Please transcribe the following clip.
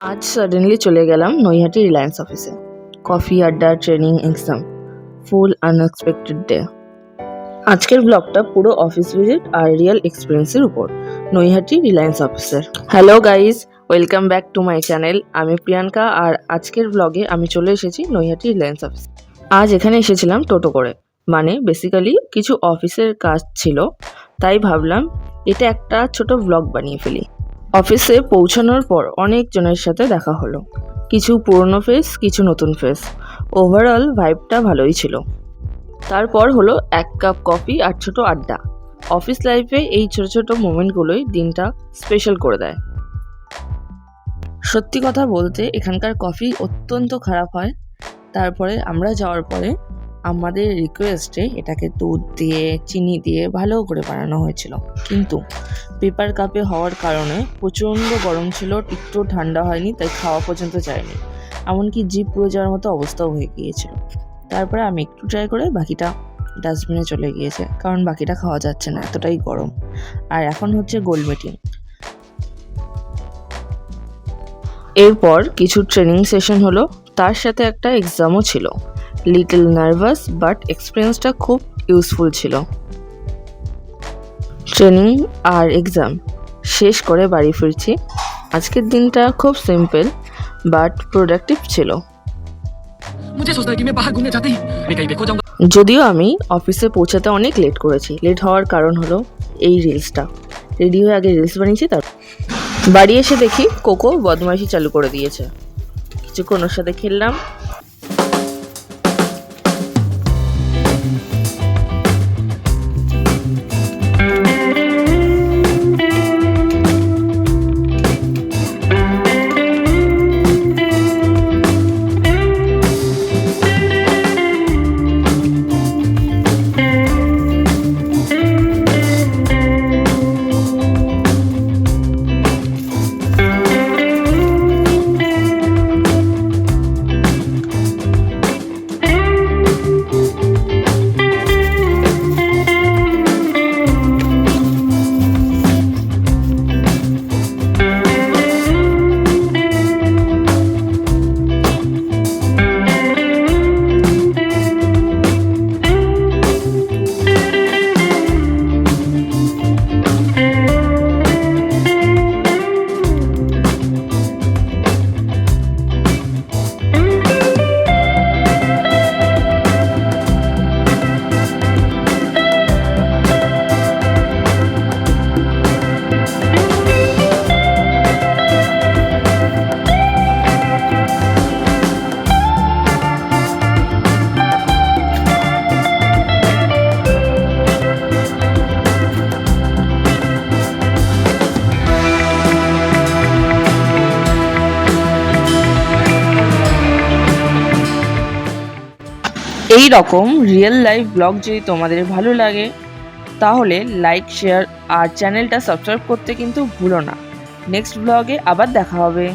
আজ সাডেনলি চলে গেলাম নৈহাটি রিলায়েন্স অফিসে। কফি আড্ডা, ট্রেনিং, এক্সাম, ফুল আনএক্সপেক্টেড ডে। আজকের ব্লগটা পুরো অফিস ভিজিট আর রিয়েল এক্সপিরিয়েন্সের উপর, নৈহাটি রিলায়েন্স অফিসের। Hello guys, welcome back to my channel. আমি প্রিয়াঙ্কা আর আজকের ব্লগে আমি চলে এসেছি নৈহাটি রিলায়েন্স অফিস। আজ এখানে এসেছিলাম টোটো করে, মানে বেসিক্যালি কিছু অফিসের কাজ ছিল, তাই ভাবলাম এটা একটা ছোট ব্লগ বানিয়ে ফেলি। অফিসে পৌঁছানোর পর অনেক জনের সাথে দেখা হলো, কিছু পুরনো ফেস, কিছু নতুন ফেস। ওভারঅল ভাইবটা ভালোই ছিল। তারপর হলো এক কাপ কফি আর ছোট আড্ডা। অফিস লাইফে এই ছোট ছোট মোমেন্টগুলোই দিনটা স্পেশাল করে দেয়। সত্যি কথা বলতে এখানকার কফি অত্যন্ত খারাপ হয়। তারপরে আমরা যাওয়ার পরে আমাদের রিকোয়েস্টে এটাকে দুধ দিয়ে, চিনি দিয়ে ভালো করে বানানো হয়েছিল, কিন্তু পেপার কাপে হওয়ার কারণে প্রচণ্ড গরম ছিল, একটু ঠান্ডা হয়নি, তাই খাওয়া পর্যন্ত যায়নি। এমনকি জিভ পুড়ে যাওয়ার মতো অবস্থাও হয়ে গিয়েছিল। তারপরে আমি একটু ট্রাই করে বাকিটা ডাস্টবিনে চলে গিয়েছে, কারণ বাকিটা খাওয়া যাচ্ছে না, এতটাই গরম। আর এখন হচ্ছে গোল মিটিং। এরপর কিছু ট্রেনিং সেশন হলো, তার সাথে একটা এক্সামও ছিল। লিটল নার্ভাস, বাট এক্সপিরিয়েন্সটা খুব ইউজফুল ছিল। ট্রেনিং আর এক্সাম শেষ করে বাড়ি ফিরছি। আজকের দিনটা খুব সিম্পল বাট প্রোডাক্টিভ ছিল। যদিও আমি অফিসে পৌঁছাতে অনেক লেট করেছি। লেট হওয়ার কারণ হলো এই রিলসটা। রেডি হয়ে আগে রিলস বানিয়েছি, তার বাড়ি এসে দেখি কোকো বদমাইশি চালু করে দিয়েছে। কিছুক্ষণ ওর সাথে খেললাম। এই রকম রিয়েল লাইফ ব্লগ যদি তোমাদের ভালো লাগে তাহলে লাইক, শেয়ার আর চ্যানেলটা সাবস্ক্রাইব করতে কিন্তু ভুলো না। নেক্সট ব্লগে আবার দেখা হবে।